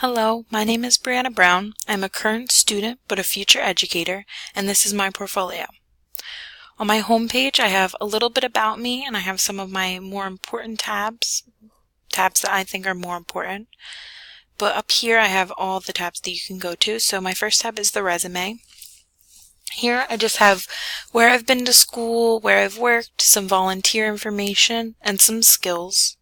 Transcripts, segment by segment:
Hello, my name is Brianna Brown. I'm a current student but a future educator, and this is my portfolio. On my homepage, I have a little bit about me, and I have some of my more important tabs that I think are more important. But up here, I have all the tabs that you can go to. So my first tab is the resume. Here, I just have where I've been to school, where I've worked, some volunteer information, and some skills.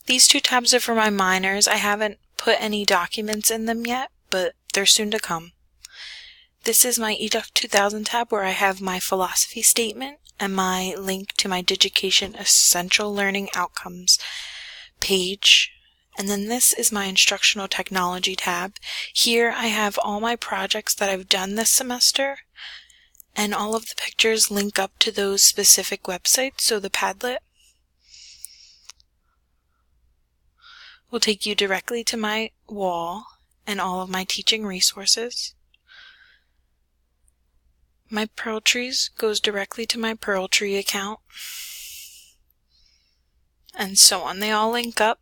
These two tabs are for my minors. I haven't put any documents in them yet, but they're soon to come. This is my EDUC 2000 tab where I have my philosophy statement and my link to my Digication Essential Learning Outcomes page. And then this is my instructional technology tab. Here I have all my projects that I've done this semester, and all of the pictures link up to those specific websites. So the Padlet will take you directly to my wall and all of my teaching resources. My Pearltrees goes directly to my Pearltree account, and so on. They all link up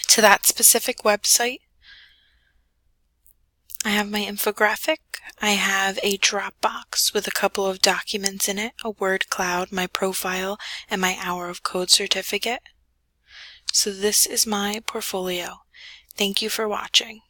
to that specific website. I have my infographic. I have a Dropbox with a couple of documents in it, a word cloud, my profile, and my hour of code certificate. So this is my portfolio. Thank you for watching.